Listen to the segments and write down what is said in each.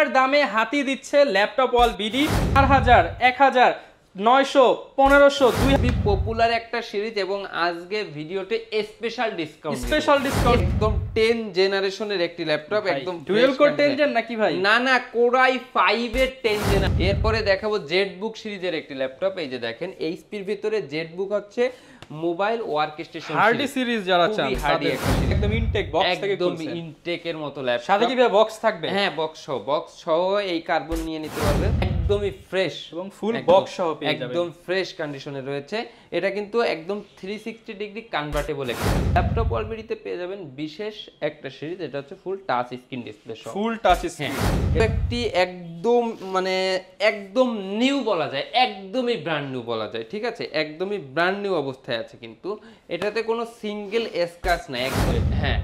পিঁপড়ার দামে হাতি দিচ্ছে ল্যাপটপ ওয়াল বিডি 4000 1000 900 1500 খুবই পপুলার একটা সিরিজ এবং আজকে ভিডিওতে স্পেশাল ডিসকাউন্ট একদম 10 জেনারেশনের একটি ল্যাপটপ একদম ডুয়াল কোর 10 জেন নাকি ভাই? না কোরাই 5 এর 10 জেন। এরপরে দেখাবো জেটবুক সিরিজের একটি ল্যাপটপ। এই যে দেখেন এইচপির ভিতরে জেটবুক হচ্ছে mobile workstation hardy series যারা চান একদম ইনটেক বক্স থেকে একদম ইনটেকের মতো ল্যাপটপ। সাথে কি বক্স থাকবে? হ্যাঁ বক্স সহ এই কার্বন নিয়ে নিতে পারবেন। একদমই ফ্রেশ এবং ফুল বক্স সহ পেয়ে যাবেন, একদম ফ্রেশ কন্ডিশনে রয়েছে। এটা কিন্তু একদম 360 ডিগ্রি কনভার্টেবল একটা ল্যাপটপ। অলরেডিতে পেয়ে যাবেন বিশেষ একটা সিরিজ, এটা হচ্ছে ফুল টাচ স্ক্রিন ডিসপ্লে সহ। ফুল টাচ স্ক্রিন একটি একদম মানে একদম নিউ বলা যায়, একদমই ব্র্যান্ড নিউ বলা যায়। ঠিক আছে, একদমই ব্র্যান্ড নিউ অবস্থায় আছে, কিন্তু এটাতে কোনো সিঙ্গেল স্ক্র্যাচ নাই একদম। হ্যাঁ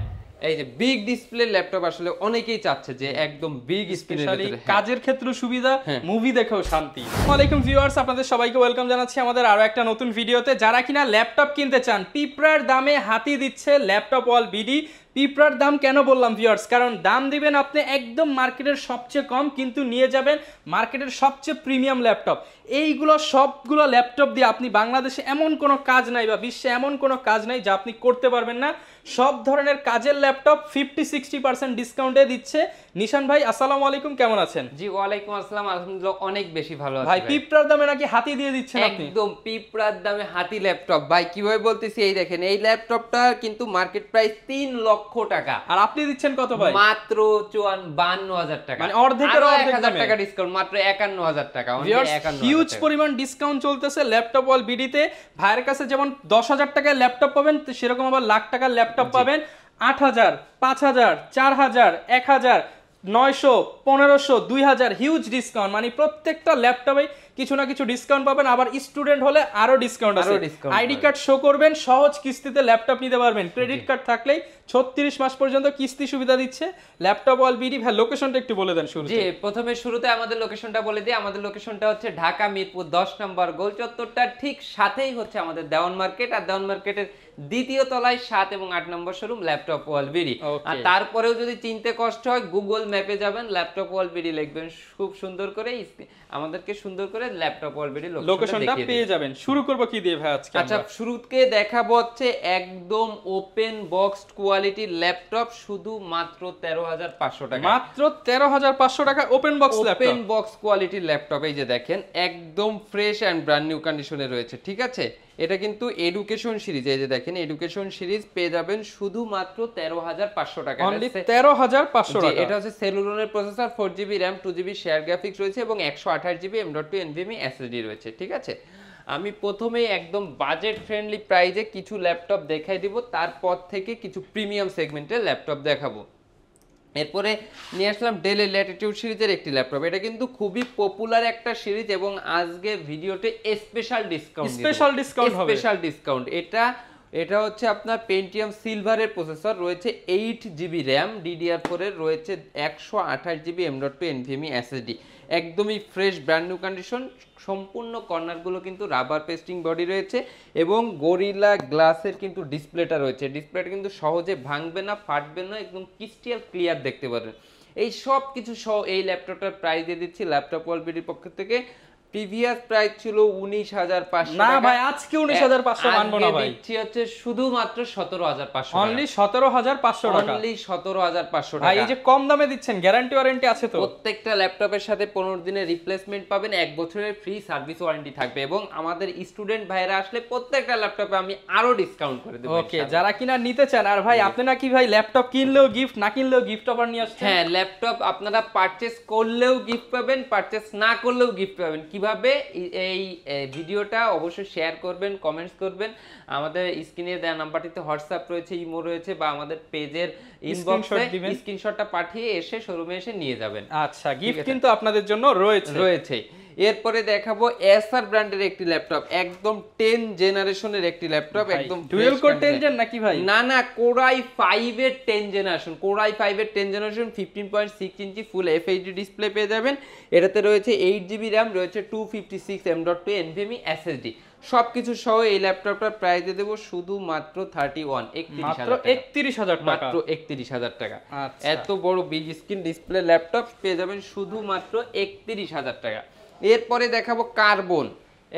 এই যে বিগ ডিসপ্লে ল্যাপটপ আসলে অনেকেই চাচ্ছে যে একদম বিগ স্ক্রিনের ভিতরে কাজের ক্ষেত্রে সুবিধা, মুভি দেখেও শান্তি। আসসালামু আলাইকুম ভিউয়ার্স, আপনাদের সবাইকে ওয়েলকাম জানাচ্ছি আমাদের আরো একটা নতুন ভিডিওতে। যারা কিনা ল্যাপটপ কিনতে চান, পিঁপড়ার দামে হাতি দিচ্ছে ল্যাপটপ ওয়াল বিডি। পিঁপড়ার দাম কেন বললাম ভিউয়ার্স? কারণ দাম দিবেন আপনি একদম মার্কেটের সবচেয়ে কম, কিন্তু নিয়ে যাবেন মার্কেটের সবচেয়ে প্রিমিয়াম ল্যাপটপ। এইগুলো সবগুলো ল্যাপটপ দিয়ে আপনি বাংলাদেশে এমন কোনো কাজ নাই বা বিশ্বে এমন কোনো কাজ নাই যা আপনি করতে পারবেন না। সব ধরনের কাজের ল্যাপটপ 50-60% ডিসকাউন্টে দিচ্ছে নিশান ভাই। আসসালামু আলাইকুম, কেমন আছেন? জি ওয়ালাইকুম আসসালাম, আলহামদুলিল্লাহ অনেক বেশি ভালো আছি ভাই। পিঁপড়ার দামে নাকি হাতি দিয়ে দিচ্ছেন আপনি? একদম পিঁপড়ার দামে হাতি ল্যাপটপ ভাই। কিভাবে বলতেছি, এই দেখেন এই ল্যাপটপটা কিন্তু মার্কেট প্রাইস 3 লক্ষ টাকা, আর আপনি দিচ্ছেন কত ভাই? মাত্র 52,000 টাকা, মানে অর্ধেকের অর্ধেক 1000 টাকা ডিসকাউন্ট, মাত্র 51,000 টাকা। হিউজ পরিমাণ ডিসকাউন্ট চলতেছে ল্যাপটপ ওয়াল বিডিতে। ভাইয়ের কাছে যেমন 10,000 টাকায় ল্যাপটপ পাবেন, সেরকম আবার লাখ টাকার ল্যাপটপ পাবেন 8,000 5,000 4,000 1,000 900 1500 2,000 হিউজ ডিসকাউন্ট। মানে প্রত্যেকটা ল্যাপটপে কিছু না কিছু ডিসকাউন্ট পাবেন। আবার স্টুডেন্ট হলে আরো ডিসকাউন্ট আছে। আইডি কার্ড শো করবেন, সহজ কিস্তিতে ল্যাপটপ নিতে পারবেন। ক্রেডিট কার্ড থাকলেই 36 মাস পর্যন্ত কিস্তি সুবিধা দিচ্ছে ল্যাপটপ ওয়াল বিডি। ভাই লোকেশনটা একটু বলে দেন শুরুতে। জি শুরুতে আমাদের লোকেশনটা বলে দিই। আমাদের লোকেশনটা হচ্ছে ঢাকা মিরপুর 10 নম্বর গোল চত্বরটার ঠিক সাথেই হচ্ছে আমাদের দেওয়ান মার্কেট, আর দেওয়ান মার্কেটের দ্বিতীয় তলায় 7 এবং 8 নম্বর শোরুম ল্যাপটপ ওয়াল বিডি। আর তারপরেও যদি চিনতে কষ্ট হয়, গুগল ম্যাপে যাবেন, ল্যাপটপ ওয়াল বিডি লিখবেন, খুব সুন্দর করে আমাদেরকে সুন্দর করে ল্যাপটপ ওয়াল বিডি লোকেশনটা পেয়ে যাবেন। শুরু করব কি দিয়ে ভাই আজকে? আচ্ছা শুরুতে দেখাবো হচ্ছে একদম ওপেন বক্সড কোয়ালিটি ল্যাপটপ, শুধু মাত্র 13,500 টাকা। মাত্র 13,500 টাকা open box laptop, open box কোয়ালিটির ল্যাপটপ। এই যে দেখেন একদম ফ্রেশ এন্ড ব্র্যান্ড নিউ কন্ডিশনে রয়েছে। ঠিক আছে, এটা কিন্তু এডুকেশন সিরিজ। এই যে দেখেন এডুকেশন সিরিজ পেয়ে যাবেন শুধুমাত্র 13,500 টাকা, অনলি 13,500 টাকা। এটা হচ্ছে সেলুলনের processor, 4GB RAM 2GB share graphics রয়েছে এবং 128GB M.2 NVMe SSD রয়েছে। ঠিক আছে, আমি প্রথমেই একদম বাজেট ফ্রেন্ডলি প্রাইজে কিছু ল্যাপটপ দেখাই দিব, তারপর থেকে কিছু প্রিমিয়াম সেগমেন্টের ল্যাপটপ দেখাবো। এরপরে নিয়ে আসলাম ডেল ল্যাটিটিউড সিরিজের একটি ল্যাপটপ। এটা কিন্তু খুবই পপুলার একটা সিরিজ এবং আজকে ভিডিওতে স্পেশাল ডিসকাউন্ট। এটা হচ্ছে আপনার পেন্টিয়াম সিলভারের প্রসেসর, রয়েছে 8GB RAM, DDR4 এর রয়েছে 128GB M.2 NVMe SSD, একদমই ফ্রেশ ব্র্যান্ড নিউ কন্ডিশন। সম্পূর্ণ কর্নারগুলো কিন্তু রাবার পেস্টিং বডি রয়েছে এবং গরিলা গ্লাসের কিন্তু ডিসপ্লেটা রয়েছে। ডিসপ্লেটা কিন্তু সহজে ভাঙবে না, ফাটবে না, একদম ক্রিস্টাল ক্লিয়ার দেখতে পারবেন। এই সব কিছু সহ এই ল্যাপটপটার প্রাইস দিয়ে দিচ্ছি ল্যাপটপ ওয়াল বিডির পক্ষ থেকে। প্রিভিয়াস প্রাইস ছিল 19,500 না ভাই, আজকে 19,500 মানবো না ভাই। দিচ্ছি হচ্ছে শুধুমাত্র 17,500, অনলি 17,500 টাকা, অনলি 17,500 টাকা। ভাই এই যে কম দামে দিচ্ছেন, গ্যারান্টি ওয়ারেন্টি আছে তো? প্রত্যেকটা ল্যাপটপের সাথে 15 দিনের রিপ্লেসমেন্ট পাবেন, 1 বছরের ফ্রি সার্ভিস ওয়ারেন্টি থাকবে এবং আমাদের স্টুডেন্ট ভাইরা আসলে প্রত্যেকটা ল্যাপটপে আমি আরো ডিসকাউন্ট করে দেব। ওকে, যারা কিনা নিতে চান। আর ভাই আপনি নাকি ভাই ল্যাপটপ কিনলেও গিফট, না কিনলেও গিফট অফার নিয়ে আসছেন? হ্যাঁ, ল্যাপটপ আপনারা পারচেজ করলেও গিফট পাবেন, পারচেজ না করলেও গিফট পাবেন। কিভাবে? এই ভিডিওটা অবশ্যই শেয়ার করবেন, কমেন্টস করবেন। আমাদের স্ক্রিনে দেওয়া নাম্বারটিতে হোয়াটসঅ্যাপ রয়েছে, ইমো রয়েছে, বা আমাদের পেজের ইনবক্সে স্ক্রিনশটটা পাঠিয়ে এসে শোরুমে এসে নিয়ে যাবেন। আচ্ছা, গিফট কিন্তু আপনাদের জন্য রয়েছে। এরপরে দেখাবো এসার ব্র্যান্ডের একটি ল্যাপটপ, একদম 10 জেনারেশনের একটি ল্যাপটপ, একদম ডুয়াল কোর 10 জেন নাকি ভাই? না কোরাই 5 এর 10 জেনারেশন, কোরাই 5 এর 10 জেনারেশন 15.6 ইঞ্চি ফুল এফএইচডি ডিসপ্লে পেয়ে যাবেন। এটাতে রয়েছে 8GB RAM, রয়েছে 256 M.2 NVMe SSD। সবকিছু সহ এই ল্যাপটপটার প্রাইস দিয়ে দেবো শুধুমাত্র 31,000 টাকা, মাত্র 31,000 টাকা। আচ্ছা। এত বড় বিগ স্ক্রিন ডিসপ্লে ল্যাপটপ পেয়ে যাবেন শুধুমাত্র 31,000 টাকা। এরপরে দেখাবো কার্বন।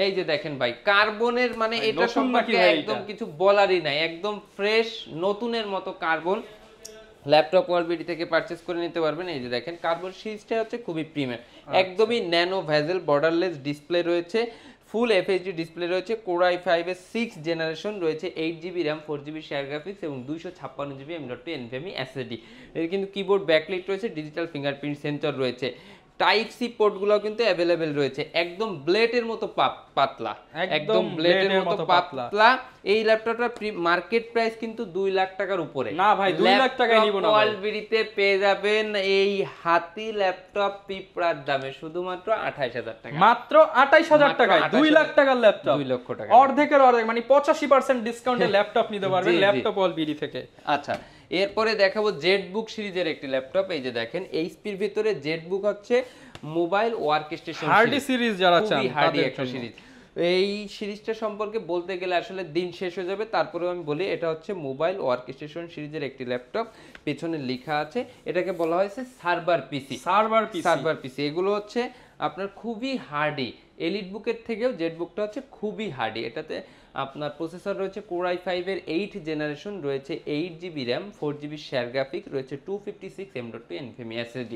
এই যে দেখেন ভাই, কার্বনের মানে এটা সম্পর্কে একদম কিছু বলারই নাই, একদম ফ্রেশ নতুনের মতো কার্বন ল্যাপটপ ওয়ালবিডি থেকে পারচেজ করে নিতে পারবেন। এই যে দেখেন কার্বন সিরিজটা হচ্ছে খুবই প্রিমিয়াম, একদমই ন্যানো ভেজেল বর্ডারলেস ডিসপ্লে রয়েছে, ফুল এফএইচডি ডিসপ্লে রয়েছে, কোর i5 এর 6 জেনারেশন রয়েছে, 8GB RAM, 4GB share graphics এবং 256GB M.2 NVMe SSD। এর কিন্তু কিবোর্ড ব্যাকলাইট রয়েছে, ডিজিটাল ফিঙ্গারপ্রিন্ট সেন্সর রয়েছে, টাইপ সি পোর্টগুলো কিন্তু অ্যাভেলেবেল রয়েছে, একদম ব্লেডের মতো পাতলা, একদম ব্লেডের মতো পাতলা। এই ল্যাপটপটার মার্কেট প্রাইস কিন্তু 2 লাখ টাকার উপরে। না ভাই 2 লাখ টাকায় নিব না। ওয়ালবিডিতে পেয়ে যাবেন এই হাতি ল্যাপটপ পিঁপড়ার দামে শুধুমাত্র 28,000 টাকা, মাত্র 28,000 টাকায় 2 লাখ টাকার ল্যাপটপ, 2 লক্ষ টাকা, অর্ধেকের অর্ধেক মানে 85% ডিসকাউন্টে ল্যাপটপ নিতে পারবেন ল্যাপটপ ওয়ালবিডি থেকে। আচ্ছা, এরপরে দেখাবো জেটবুক সিরিজের একটি ল্যাপটপ। এই যে দেখেন এইচপির ভিতরে জেটবুক হচ্ছে mobile workstation hardy series, যারা চান হার্ডি একটা সিরিজ। এই সিরিজটা সম্পর্কে বলতে গেলে আসলে দিন শেষ হয়ে যাবে, তারপরেও আমি বলি এটা হচ্ছে মোবাইল ওয়ার্ক স্টেশন সিরিজের একটি ল্যাপটপ। পেছনে লেখা আছে এটাকে বলা হয়েছে সার্ভার পিসি। এগুলো হচ্ছে আপনার খুবই হার্ডি, এলিট বুকের থেকেও জেটবুকটা হচ্ছে খুবই হার্ডি। এটাতে আপনার প্রসেসর রয়েছে কোর i5 এর 8 জেনারেশন, রয়েছে 8GB RAM, 4GB share graphic, রয়েছে 256 M.2 NVMe SSD।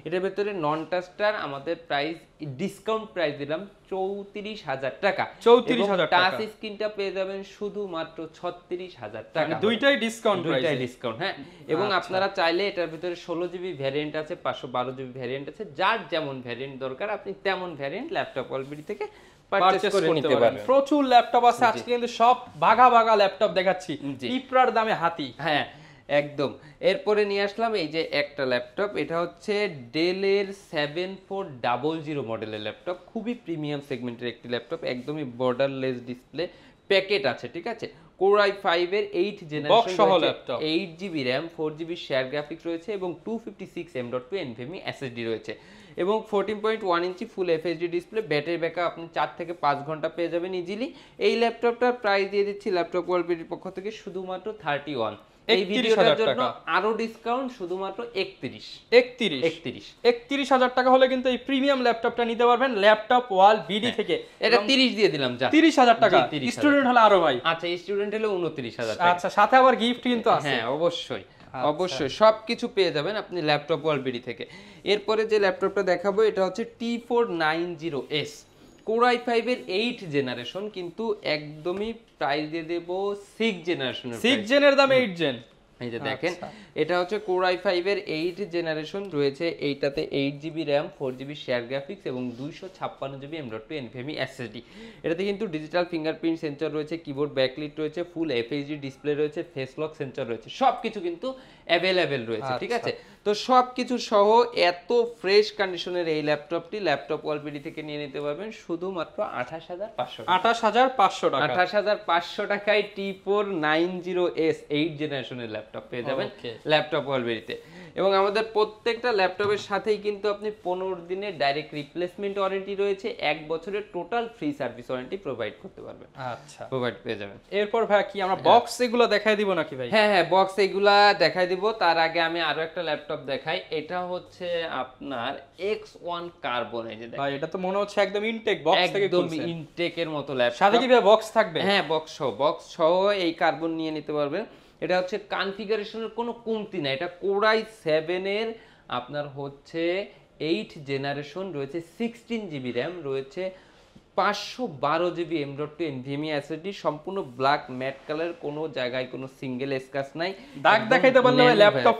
এটার ভেতরে নন টাচটার আমাদের প্রাইস ডিসকাউন্ট প্রাইস দিলাম 34,000 টাকা। 34,000 টাকা। টাচ স্ক্রিনটা পেয়ে যাবেন শুধুমাত্র 36,000 টাকা, দুইটাই ডিসকাউন্ট, হ্যাঁ। এবং আপনারা চাইলে এটার ভিতরে 16GB ভ্যারিয়েন্ট আছে, 512GB ভ্যারিয়েন্ট আছে, যার যেমন ভ্যারিয়েন্ট দরকার আপনি তেমন ভ্যারিয়েন্ট ল্যাপটপ ওয়ালবিডি থেকে পারচেজ করে নিতে পারবেন। প্রচুর ল্যাপটপ আছে আজকে, কিন্তু সব ভাগা ভাগা ল্যাপটপ দেখাচ্ছি পিঁপড়ার দামে হাতি। হ্যাঁ একদম। এরপরে নিয়ে আসলাম এই যে একটা ল্যাপটপ, এটা হচ্ছে ডেলের 7400 মডেলের ল্যাপটপ, খুবই প্রিমিয়াম সেগমেন্টের একটি ল্যাপটপ, একদমই বর্ডারলেস ডিসপ্লে, প্যাকেট আছে, ঠিক আছে। কোর i5 এর 8 generation, 8GB RAM, 4GB share graphics রয়েছে এবং 256 M.2 NVMe SSD রয়েছে এবং 14.1 ইঞ্চি ফুল এফএইচডি ডিসপ্লে। ব্যাটারি ব্যাকআপ আপনি 4 থেকে 5 ঘন্টা পেয়ে যাবেন ইজিলি। এই ল্যাপটপটার প্রাইস দিয়ে দিচ্ছি ল্যাপটপ ওয়ালবিডির পক্ষ থেকে শুধুমাত্র 31। এই ভিডিওটার জন্য আরো ডিসকাউন্ট শুধুমাত্র 31,000 টাকা হলে কিন্তু এই প্রিমিয়াম ল্যাপটপটা নিতে পারবেন ল্যাপটপ ওয়ালবিডি থেকে। এটা 30 দিয়ে দিলাম, যা 30,000 টাকা। স্টুডেন্ট হলে আরো ভাই, আচ্ছা স্টুডেন্ট হলে 29,000 টাকা। আচ্ছা, সাথে আবার গিফট কিন্তু আছে। হ্যাঁ অবশ্যই অবশ্যই সবকিছু পেয়ে যাবেন আপনি ল্যাপটপ ওয়ালবিডি থেকে। এরপরে যে ল্যাপটপটা দেখাবো এটা হচ্ছে T490S, কোর i5 এর 8 জেনারেশন, কিন্তু একদমই প্রাইস দিয়ে দেব 6 জেনারেশনের, 6 জেনের দামে 8 জেন। এই যে দেখেন এটা হচ্ছে কোর i5 এর 8 জেনারেশন, রয়েছে এইটাতে 8GB RAM, 4GB share graphics এবং 256GB M.2 NVMe SSD। এটাতে কিন্তু ডিজিটাল ফিঙ্গারপ্রিন্ট সেন্সর রয়েছে, কিবোর্ড ব্যাকলাইট রয়েছে, ফুল এফএইচডি ডিসপ্লে রয়েছে, ফেস লক সেন্সর রয়েছে, সবকিছু কিন্তু অ্যাভেলেবেল রয়েছে, ঠিক আছে। তো সবকিছু সহ এত ফ্রেশ কন্ডিশনের এই ল্যাপটপটি ল্যাপটপ ওয়ালবিডি থেকে নিয়ে নিতে পারবেন শুধুমাত্র 28,500 টাকা। 28,500 টাকায় T490S 8 জেনারেশনের ল্যাপটপ পেয়ে যাবেন ল্যাপটপ ওয়ালবিডিতে। এবং আমাদের প্রত্যেকটা ল্যাপটপের সাথেই কিন্তু আপনি 15 দিনের ডাইরেক্ট রিপ্লেসমেন্ট ওয়ারেন্টি রয়েছে, 1 বছরের total free service warranty provide করতে পারবেন। আচ্ছা, প্রোভাইড পেয়ে যাবেন। এরপর ভাই কি আমরা বক্স এগুলো দেখাই দিব নাকি ভাই? হ্যাঁ হ্যাঁ বক্স এগুলা দেখাই দিব। তার আগে আমি আরো একটা ল্যাপটপ দেখাই, এটা হচ্ছে আপনার X1 কার্বন। এই যে ভাই এটা তো মনে হচ্ছে একদম ইনটেক বক্স থেকে একদম ইনটেকের মতো ল্যাপটপ। সাথে কি ভাই বক্স থাকবে? হ্যাঁ বক্স সহ এই কার্বন নিয়ে নিতে পারবেন। এটা হচ্ছে কনফিগারেশনের কোনো কমতি নাই, এটা কোর i7 এর আপনার হচ্ছে 8 জেনারেশন, রয়েছে 16GB র্যাম, রয়েছে 512GB M.2 NVMe SSD, সম্পূর্ণ ব্ল্যাক ম্যাট কালার, কোনো জায়গায় কোনো সিঙ্গেল স্ক্র্যাচ নাই। দাগ দেখাইতে পারলে ল্যাপটপ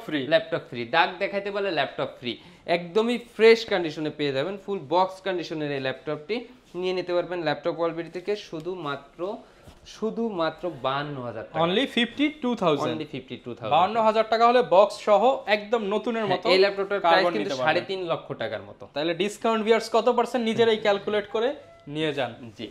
ফ্রি, দাগ দেখাইতে পারলে ল্যাপটপ ফ্রি। একদমই ফ্রেশ কন্ডিশনে পেয়ে যাবেন, ফুল বক্স কন্ডিশনের এই ল্যাপটপটি নিয়ে নিতে পারবেন ল্যাপটপ ওয়ালবিডি থেকে শুধুমাত্র 52,000 টাকা। অনলি 52,000, অনলি 52,000, 52,000 টাকা হলে বক্স সহ একদম নতুনের মতো। এই ল্যাপটপটার প্রাইস কিন্তু 3.5 লক্ষ টাকার মতো। তাহলে ডিসকাউন্ট ভিউয়ার্স কত পার্সেন্ট নিজেরাই ক্যালকুলেট করে নিয়ে যান। জি,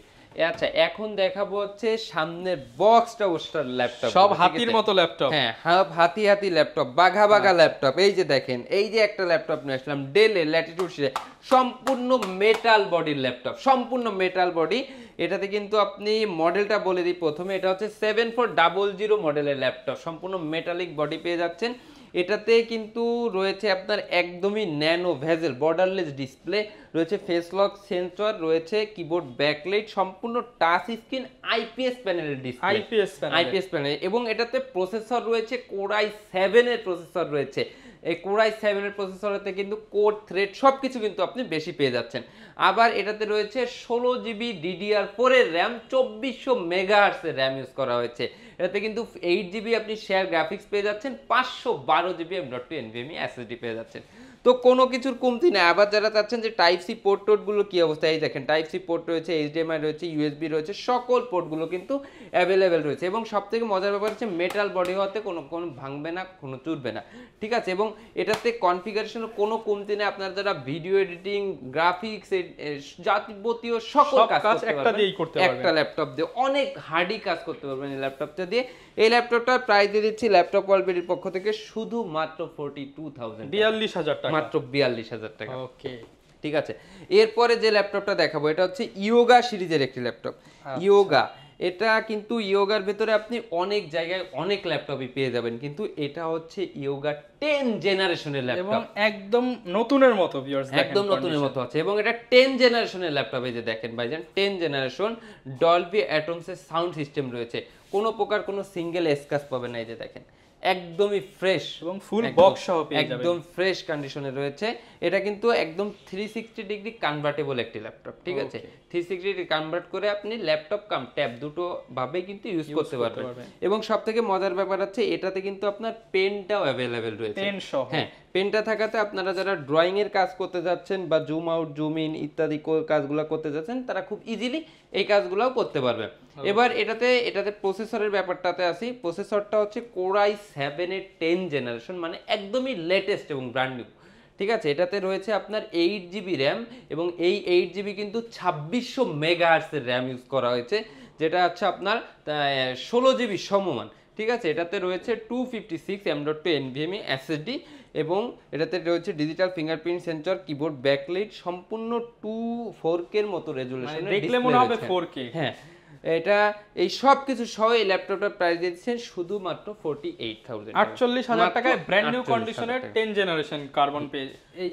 আচ্ছা এখন দেখাবো হচ্ছে সামনের বক্সটা ওস্টার ল্যাপটপ, সব হাতির মতো ল্যাপটপ। হ্যাঁ হাতি হাতি ল্যাপটপ, বাঘা বাঘা ল্যাপটপ। এই যে দেখেন, এই যে একটা ল্যাপটপ নিয়ে আসলাম ডেলের ল্যাটিটিউড সিরিজ, সম্পূর্ণ মেটাল বডির ল্যাপটপ, সম্পূর্ণ মেটাল বডি। এটাতে কিন্তু আপনি মডেলটা বলে দিই প্রথমে, এটা হচ্ছে 7400 মডেলের ল্যাপটপ, সম্পূর্ণ মেটালিক বডি পেয়ে যাচ্ছেন। এটাতে কিন্তু রয়েছে আপনার একদমই ন্যানো ভেজেল বর্ডারলেস ডিসপ্লে, রয়েছে ফেস লক সেন্সর, রয়েছে কিবোর্ড ব্যাকলাইট, সম্পূর্ণ টাচ স্ক্রিন, আইপিএস প্যানেলের ডিসপ্লে, আইপিএস প্যানেল। এবং এটাতে প্রসেসর রয়েছে কোরাই 7 এর প্রসেসর রয়েছে। এই কোরাই 7 এর প্রসেসরেতে কিন্তু কোর থ্রেড সবকিছু কিন্তু আপনি বেশি পেয়ে যাচ্ছেন। আবার এটাতে রয়েছে 16GB DDR4 এর র্যাম, 2400 মেগাহার্টজ এর র্যাম ইউজ করা হয়েছে। এটাতে কিন্তু 8GB আপনি শেয়ার গ্রাফিক্স পেয়ে যাচ্ছেন, 512GB M.2 NVMe SSD পেয়ে যাচ্ছেন। তো কোনো কিছুর কমতি নেই। আবার যারা চাচ্ছেন যে টাইপ সি পোর্ট টোর্টগুলো কি অবস্থা, এই দেখেন টাইপ সি পোর্ট রয়েছে, HDMI রয়েছে, ইউএসবি রয়েছে, সকল পোর্টগুলো কিন্তু অ্যাভেলেবেল রয়েছে। এবং সবথেকে মজার ব্যাপার হচ্ছে মেটাল বডি হওয়াতে কোনো ভাঙবে না, কোনো চুরবে না, ঠিক আছে। এবং এটাতে কনফিগারেশনের কোনো কমতি নেই। আপনার যারা ভিডিও এডিটিং, গ্রাফিক্স, যাবতীয় সকল কাজ একটা ল্যাপটপ দিয়ে অনেক হার্ডি কাজ করতে পারবেন এই ল্যাপটপটা দিয়ে। এই ল্যাপটপটার প্রাইস দিয়ে দিচ্ছি ল্যাপটপ ওয়ালবিডির পক্ষ থেকে শুধুমাত্র 42,000, 42,000 টাকা, মাত্র 42,000 টাকা। ওকে, ঠিক আছে। এরপরে যে ল্যাপটপটা দেখাবো এটা হচ্ছে ইয়োগা সিরিজের একটি ল্যাপটপ। ইয়োগা, এটা কিন্তু ইয়োগার ভেতরে আপনি অনেক জায়গায় অনেক ল্যাপটপই পেয়ে যাবেন, কিন্তু এটা হচ্ছে ইয়োগা 10 জেনারেশনের ল্যাপটপ, এবং একদম নতুনের মতো ভিউয়ার্স, একদম নতুনের মতো আছে। এবং এটা 10 জেনারেশনের ল্যাপটপ। এই যে দেখেন ভাইজান, 10 জেনারেশন, ডলবি অ্যাটমস এর সাউন্ড সিস্টেম রয়েছে, কোনো প্রকার কোনো সিঙ্গেল স্ক্র্যাচ পাবেন না। এই যে দেখেন একদমই ফ্রেশ এবং ফুল বক্স সহ পেয়ে যাবেন, একদম ফ্রেশ কন্ডিশনে রয়েছে। এটা কিন্তু একদম 360 ডিগ্রি কনভার্টেবল একটি ল্যাপটপ, ঠিক আছে। 360 ডিগ্রি কনভার্ট করে আপনি ল্যাপটপ কাম ট্যাব দুটো ভাবে কিন্তু ইউজ করতে পারবেন। এবং সবথেকে মজার ব্যাপার হচ্ছে এটাতে কিন্তু আপনার পেনটাও অ্যাভেলেবেল রয়েছে, পেন সহ। হ্যাঁ, পেনটা থাকাতে আপনারা যারা ড্রয়িং এর কাজ করতে যাচ্ছেন বা জুম আউট জুম ইন ইত্যাদি কাজগুলো করতে যাচ্ছেন, তারা খুব ইজিলি এই কাজগুলোও করতে পারবে। এবার এটাতে প্রসেসরের ব্যাপারটাতে আসি। প্রসেসরটা হচ্ছে কোরাই 7 এর 10 জেনারেশন, মানে একদমই লেটেস্ট এবং ব্র্যান্ড নিউ, ঠিক আছে। এটাতে রয়েছে আপনার 8GB র্যাম, এবং এই 8GB কিন্তু 2600 মেগাহার্টজ এর র্যাম ইউজ করা হয়েছে, যেটা হচ্ছে আপনার 16GB সমমান, ঠিক আছে। এটাতে রয়েছে 256 M.2 NVMe SSD, এবং এটাতে রয়েছে digital fingerprint sensor, keyboard backlight, সম্পূর্ণ 4K এর মতো রেজুলেশনে দেখলে মনে হবে 4K। হ্যাঁ, এটা এই সব কিছু সহ এই ল্যাপটপটার প্রাইস দিচ্ছেন শুধুমাত্র 48,000, 48,000 টাকায় ব্র্যান্ড নিউ কন্ডিশনের 10 জেনারেশন কার্বন পেয়ে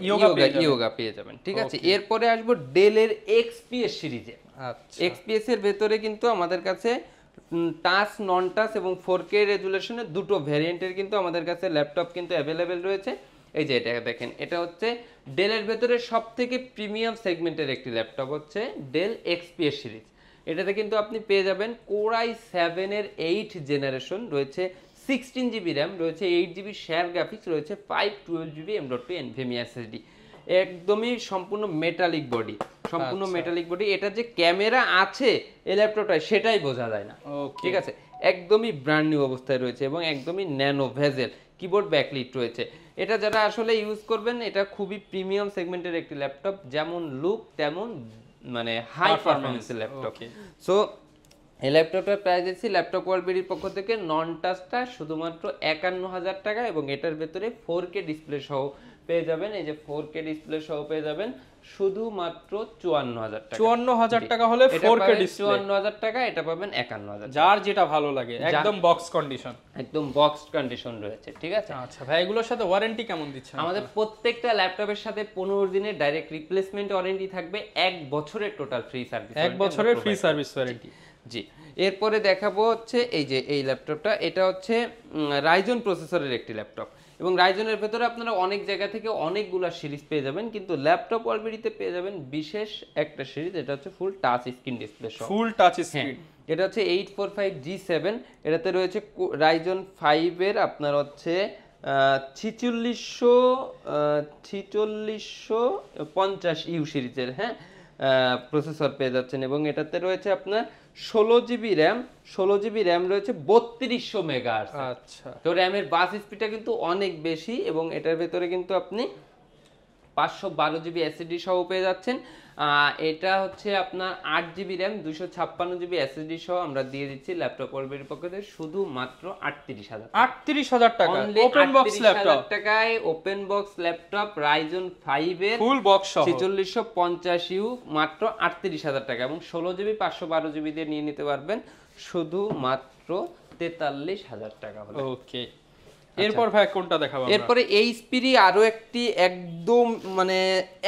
ইয়োগা পেয়ে যাবেন, ঠিক আছে। এরপরে আসবো ডেলের XPS সিরিজে। আচ্ছা, XPS এর ভেতরে কিন্তু আমাদের কাছে টাচ, নন টাচ এবং 4K রেজুলেশনের দুটো ভ্যারিয়েন্টের কিন্তু আমাদের কাছে ল্যাপটপ কিন্তু অ্যাভেলেবেল রয়েছে। এই যে এটা দেখেন, এটা হচ্ছে ডেলের ভেতরে সবথেকে প্রিমিয়াম সেগমেন্টের একটি ল্যাপটপ হচ্ছে ডেল XPS সিরিজ। এটাতে কিন্তু আপনি পেয়ে যাবেন কোরাই 7 এর 8 জেনারেশন, রয়েছে 16GB র্যাম, রয়েছে 8GB শেয়ার গ্রাফিক্স, রয়েছে 512GB M.2 NVMe SSD, একদমই সম্পূর্ণ মেটালিক বডি, সম্পূর্ণ মেটালিক বডি। এটা যে ক্যামেরা আছে এই ল্যাপটপটায় সেটাই বোঝা যায় না, ঠিক আছে। একদমই ব্র্যান্ড নিউ অবস্থায় রয়েছে এবং একদমই ন্যানো ভেজেল, কিবোর্ড ব্যাকলাইট রয়েছে। এটা যারা আসলে ইউজ করবেন, এটা খুবই প্রিমিয়াম সেগমেন্টের একটি ল্যাপটপ, যেমন লুক তেমন মানে হাই পারফরম্যান্সের ল্যাপটপ। সো এই ল্যাপটপটার প্রাইস দিচ্ছি ল্যাপটপ ওয়ালবিডির পক্ষ থেকে নন টাচটা শুধুমাত্র 51,000 টাকা, এবং এটার ভেতরে 4K ডিসপ্লে সহ পেয়ে যাবেন। এই যে 4K ডিসপ্লে সহ পেয়ে যাবেন শুধুমাত্র 54,000 টাকা। 54,000 টাকা হলে 4K ডিসপ্লে, 54,000 টাকা, এটা পাবেন 51,000। যার যেটা ভালো লাগে, একদম বক্স কন্ডিশন, একদম বক্স কন্ডিশন রয়েছে, ঠিক আছে। আচ্ছা ভাই, এগুলোর সাথে ওয়ারেন্টি কেমন দিচ্ছেন? আমাদের প্রত্যেকটা ল্যাপটপের সাথে 15 দিনের ডাইরেক্ট রিপ্লেসমেন্ট ওয়ারেন্টি থাকবে, 1 বছরের টোটাল ফ্রি সার্ভিস, 1 বছরের ফ্রি সার্ভিস ওয়ারেন্টি। জি, এরপরে দেখাবো হচ্ছে এই যে এই ল্যাপটপটা, এটা হচ্ছে রাইজন প্রসেসরের একটি ল্যাপটপ, এবং রাইজনের ভেতরে আপনারা অনেক জায়গা থেকে অনেকগুলো সিরিজ পেয়ে যাবেন, কিন্তু ল্যাপটপ ওয়ালবিডিতে পেয়ে যাবেন বিশেষ একটা সিরিজ, এটা হচ্ছে ফুল টাচ স্ক্রিন ডিসপ্লে সহ, ফুল টাচ স্ক্রিন। এটা হচ্ছে 845G7, এটাতে রয়েছে রাইজন 5 এর আপনার হচ্ছে 4650 সিরিজের, হ্যাঁ, প্রসেসর পেয়ে যাচ্ছেন। এবং এটাতে রয়েছে আপনার 16GB র্যাম, 16GB র্যাম রয়েছে 3200 মেগাহার্টজ। আচ্ছা, তো র্যামের বাস স্পিডটা কিন্তু অনেক বেশি, এবং এটার ভেতরে কিন্তু আপনি 512 জিবি এসএসডি সহ পেয়ে যাচ্ছেন। এটা হচ্ছে আপনার 8 জিবি র্যাম 256 জিবি এসএসডি সহ আমরা দিয়ে দিচ্ছি ল্যাপটপ ওয়ালবের পক্ষ থেকে শুধু মাত্র 38,000 টাকা ওপেন বক্স ল্যাপটপ টাকায় ওপেন বক্স ল্যাপটপ Ryzen 5 এর ফুল বক্স সহ 4650U মাত্র 38,000 টাকা এবং 16 জিবি 512 জিবি দিয়ে নিয়ে নিতে পারবেন শুধু মাত্র 43,000 টাকা হলো। ওকে, এরপর ভাই কোনটা দেখাবো আমরা? এরপরে এইচপির আরো একটি একদম মানে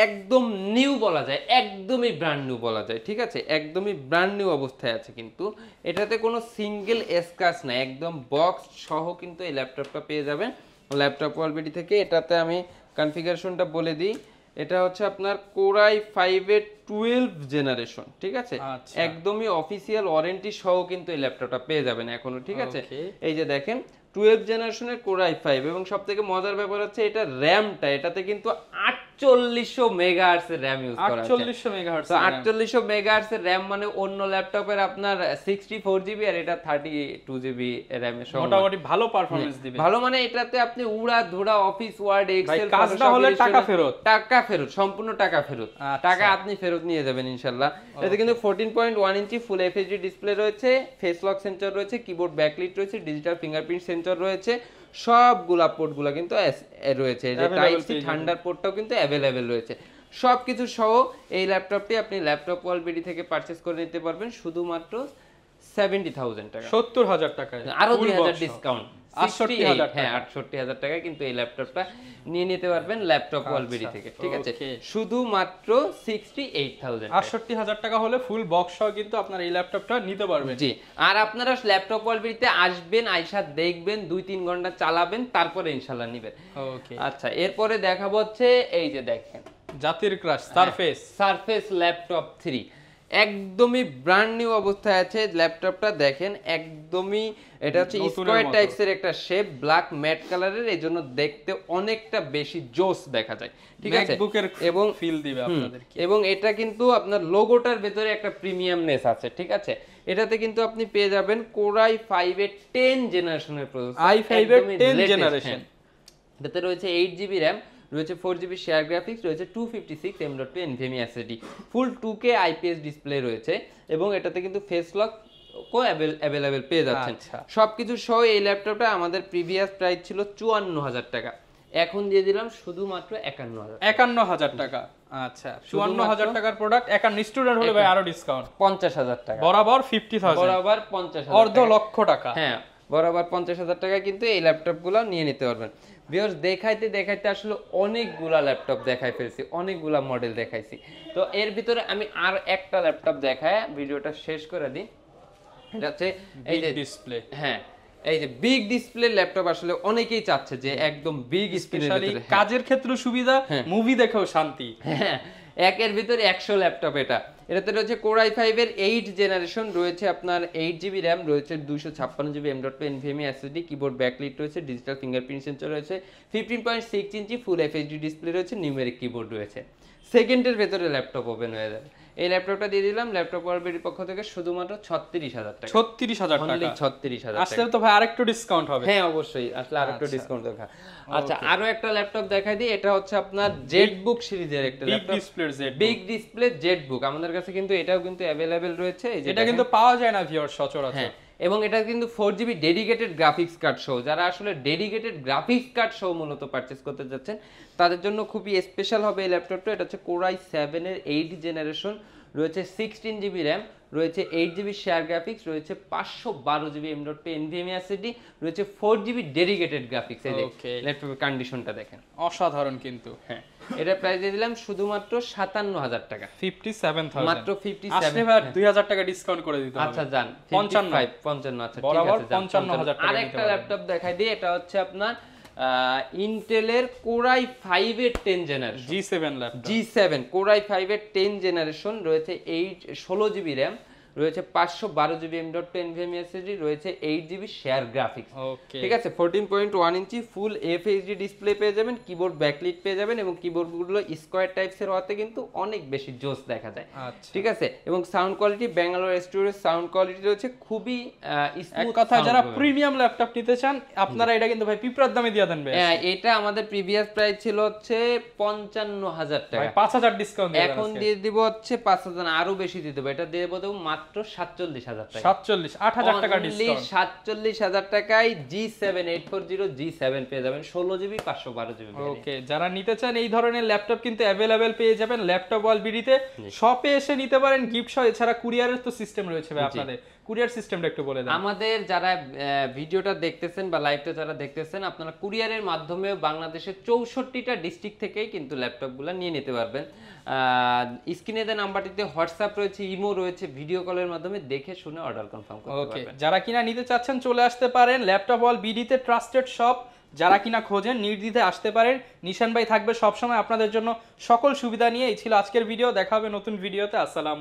একদম নিউ বলা যায়, একদমই ব্র্যান্ড নিউ বলা যায়, ঠিক আছে, একদমই ব্র্যান্ড নিউ অবস্থায় আছে, কিন্তু এটাতে কোনো সিঙ্গেল স্ক্র্যাচ নাই, একদম বক্স সহ কিন্তু এই ল্যাপটপটা পেয়ে যাবেন ল্যাপটপ ওয়ালবিডি থেকে। এটাতে আমি কনফিগারেশনটা বলে দিই, এটা হচ্ছে আপনার Core i5 এর 12 জেনারেশন, ঠিক আছে, একদমই অফিসিয়াল ওয়ারেন্টি সহ কিন্তু এই ল্যাপটপটা পেয়ে যাবেন এখনো, ঠিক আছে। এই যে দেখেন 12 জেনারেশনের Core i5 এবং সবথেকে মজার ব্যাপার হচ্ছে এটা র‍্যামটা, এটাতে কিন্তু 4800 মেগাহার্টজ এর র‍্যাম ইউজ করা আছে। 4800 মেগাহার্টজ, তো 4800 মেগাহার্টজ এর র‍্যাম মানে অন্য ল্যাপটপের আপনার 64 জিবি আর এটা 32 জিবি র‍্যাম এর সমান, মোটামুটি ভালো পারফরম্যান্স দিবে। ভালো মানে এটাতে আপনি উড়া ধুরা অফিস ওয়ার্ড এক্সেল কাজ না হলে টাকা ফেরত, সম্পূর্ণ টাকা ফেরত, টাকা আপনি ফেরত নিয়ে যাবেন ইনশাআল্লাহ। এতে কিন্তু 14.1 ইঞ্চি ফুল এফএইচডি ডিসপ্লে রয়েছে, ফেস লক সেন্সর রয়েছে, কিবোর্ড ব্যাকলিট রয়েছে, ডিজিটাল ফিঙ্গারপ্রিন্ট সেন্সর রয়েছে, সবগুলা পোর্টগুলো কিন্তু রয়েছে, এই যে টাইপ সি থান্ডার পোর্টটাও কিন্তু अवेलेबल রয়েছে। সবকিছু সহ এই ল্যাপটপটি আপনি ল্যাপটপ ওয়ালবিডি থেকে পারচেজ করে নিতে পারবেন শুধুমাত্র 70,000 টাকা, 70,000 টাকায়, আরো 2000 ডিসকাউন্ট, 68,000 হ্যাঁ 68,000 টাকা কিন্তু এই ল্যাপটপটা নিয়ে নিতে পারবেন ল্যাপটপ ওয়ালবিডি থেকে, ঠিক আছে, শুধুমাত্র 68,000 68,000 টাকা হলে ফুল বক্স সহ কিন্তু আপনারা এই ল্যাপটপটা নিতে পারবেন। জি, আর আপনারা ল্যাপটপ ওয়ালবিডিতে আসবেন, আইসা দেখবেন, 2-3 ঘন্টা চালাবেন, তারপরে ইনশাআল্লাহ নেবেন। ওকে, আচ্ছা, এরপরে দেখাবো হচ্ছে এই যে দেখেন জাতির ক্রাশ সারফেস ল্যাপটপ 3, একদমই ব্র্যান্ড নিউ অবস্থায় আছে ল্যাপটপটা, দেখেন একদমই এটা হচ্ছে স্কয়ার টাইপস এর একটা শেপ, ব্ল্যাক ম্যাট কালারের, এইজন্য দেখতে অনেকটা বেশি জোস দেখা যায়, ঠিক আছে, ম্যাকবুকের এবং ফিল দিবে আপনাদেরকে, এবং এটা কিন্তু আপনার লোগোটার ভেতরে একটা প্রিমিয়ামনেস আছে, ঠিক আছে। এটাতে কিন্তু আপনি পেয়ে যাবেন Core i5 এর 10 জেনারেশনের প্রসেসর, i5 এর 10 জেনারেশন, এটাতে রয়েছে 8 জিবি র‍্যাম, রয়েছে 4 জিবি শেয়ার গ্রাফিক্স, রয়েছে 256 M.2 NVMe SSD, ফুল 2K IPS ডিসপ্লে রয়েছে এবং এটাতে কিন্তু ফেস লক কো अवेलेबल পেয়ে যাচ্ছেন। সবকিছু সহ এই ল্যাপটপটা আমাদের প্রিভিয়াস প্রাইস ছিল 54,000 টাকা, এখন দিয়ে দিলাম শুধুমাত্র 51,000 টাকা। আচ্ছা, 54,000 টাকার প্রোডাক্ট, একান্ন স্টুডেন্ট হলে ভাই আরো ডিসকাউন্ট 50,000 টাকা, বরাবর 50,000, বরাবর 50,000, অর্ধ লক্ষ টাকা, হ্যাঁ বরাবর 50,000 টাকা কিন্তু এই ল্যাপটপগুলো নিয়ে নিতে পারবেন। ভিউয়ার্স, দেখাইতে দেখাইতে আসলে অনেকগুলা ল্যাপটপ দেখাই ফেলছি, অনেকগুলা মডেল দেখাইছি, তো এর ভিতরে আমি আর একটা ল্যাপটপ দেখায় ভিডিওটা শেষ করে দিই। এটা হচ্ছে এই যে ডিসপ্লে, হ্যাঁ এই যে বিগ ডিসপ্লে ল্যাপটপ আসলে অনেকেই চাচ্ছে যে একদম বিগ স্ক্রিনের ভিতরে কাজের ক্ষেত্রে সুবিধা, মুভি দেখেও শান্তি, হ্যাঁ একের ভিতরে 100 ল্যাপটপ। এটাতে রয়েছে Core i5 এর 8 জেনারেশন, রয়েছে আপনার 8 জিবি র‍্যাম, রয়েছে 256 GB M.2 NVMe SSD, keyboard backlit রয়েছে, ডিজিটাল ফিঙ্গারপ্রিন্ট সেন্সর রয়েছে, 15.6 ইঞ্চি ফুল এফএইচডি ডিসপ্লে রয়েছে, নিউমেরিক কিবোর্ড রয়েছে, সেকেন্ডের ভেতরে ল্যাপটপ ওপেন হয়ে যাবে। এই ল্যাপটপটা দিয়ে দিলাম ল্যাপটপ ওয়ালবিডির পক্ষ থেকে শুধুমাত্র 36,000 টাকা, 36,000 টাকা, 36,000 আসলে তো ভাই আরেকটু ডিসকাউন্ট হবে, হ্যাঁ অবশ্যই আসলে আরেকটু ডিসকাউন্ট দেখা। আচ্ছা, আরো একটা ল্যাপটপ দেখাই দিই, এটা হচ্ছে আপনার জেটবুক সিরিজের একটা ল্যাপটপ, বিগ ডিসপ্লে জেটবুক, আমাদের কাছে কিন্তু এটাও কিন্তু अवेलेबल রয়েছে, এটা কিন্তু পাওয়া যায় না ভিউয়ার সচরাচর, এবং এটা কিন্তু 4 জিবি ডেডিকেটেড গ্রাফিক্স কার্ড সহ, যারা আসলে ডেডিকেটেড গ্রাফিক্স কার্ড সহ মূলত পারচেজ করতে যাচ্ছেন তাদের জন্য খুবই স্পেশাল হবে এই ল্যাপটপটা। এটা হচ্ছে Core i7 এর 8 জেনারেশন, রয়েছে 16 জিবি র‍্যাম, রয়েছে 8 জিবি শেয়ার গ্রাফিক্স, রয়েছে 512 জিবি M.2 NVMe SSD, রয়েছে 4 জিবি ডেডিকেটেড গ্রাফিক্স। এই ল্যাপটপের কন্ডিশনটা দেখেন অসাধারণ কিন্তু, হ্যাঁ এটা প্রাইস দিয়ে দিলাম শুধুমাত্র 57,000 টাকা, 57,000 মাত্র 57। আসলে ভাই 2,000 টাকা ডিসকাউন্ট করে দিতে হবে, আচ্ছা যান 55, আচ্ছা বরাবর 55,000 টাকা। আরেকটা ল্যাপটপ দেখাই দিই, এটা হচ্ছে আপনার ইন্টেলের Core i5 এর 10 generation, G7 laptop, G7 Core i5 এর 10 জেনারেশন, রয়েছে 16 জিবি র‍্যাম, রয়েছে 512 জিবি M.2 NVMe SSD, রয়েছে 8 জিবি শেয়ার গ্রাফিক্স। ওকে ঠিক আছে, 14.1 ইঞ্চি ফুল FHD ডিসপ্লে পেয়ে যাবেন, কিবোর্ড ব্যাকলিট পেয়ে যাবেন এবং কিবোর্ডগুলো স্কোয়ার টাইপসের হওয়াতে কিন্তু অনেক বেশি জোস দেখা যায়। আচ্ছা ঠিক আছে, এবং সাউন্ড কোয়ালিটি ব্যাঙ্গালোর স্টুডিওর সাউন্ড কোয়ালিটি রয়েছে খুবই এক স্মুথ। কথা যারা প্রিমিয়াম ল্যাপটপ নিতে চান আপনারা এটা কিন্তু ভাই পিঁপড়ার দামে দিয়ে দেন ভাই। এটা আমাদের প্রিভিয়াস প্রাইস ছিল হচ্ছে 55,000 টাকা, 5,000 ডিসকাউন্ট এখন দিয়ে দিব হচ্ছে 5,000, আরো বেশি দিয়ে দেবো, এটা দিয়ে দেবো মাত্র 47,000 টাকা। 8,000 টাকা ডিসকাউন্ট। 47,000 টাকায় G7 840 G7 পেয়ে যাবেন, 16 জিবি 512 জিবি। ওকে, যারা নিতে চান এই ধরনের ল্যাপটপ কিন্তু অ্যাভেলেবেল পেয়ে যাবেন ল্যাপটপ ওয়াল বিডিতে, শপে এসে নিতে পারেন গিফট সহ। এছাড়া কুরিয়ারের তো সিস্টেম রয়েছে ভাই আপনাদের, কুরিয়ার সিস্টেমটা একটু বলে দেন। আমাদের যারা ভিডিওটা দেখতেছেন বা লাইভটা যারা দেখতেছেন, আপনারা কুরিয়ারের মাধ্যমে বাংলাদেশের 64টা ডিস্ট্রিক্ট থেকেই কিন্তু ল্যাপটপগুলো নিয়ে নিতে পারবেন। স্ক্রিনে দেওয়া নাম্বারটিতে হোয়াটসঅ্যাপ রয়েছে, ইমো রয়েছে, ভিডিও কলের মাধ্যমে দেখে শুনে অর্ডার কনফার্ম করতে পারবেন। ওকে, যারা কিনা নিতে চাচ্ছেন চলে আসতে পারেন ল্যাপটপ ওয়াল বিডিতে, ট্রাস্টেড শপ। যারা কিনা খোঁজেন নির্দ্বিধে আসতে পারেন। নিশান ভাই থাকবে সবসময় আপনাদের জন্য সকল সুবিধা নিয়ে। এই ছিল আজকের ভিডিও, দেখা হবে নতুন ভিডিওতে। আসসালাম।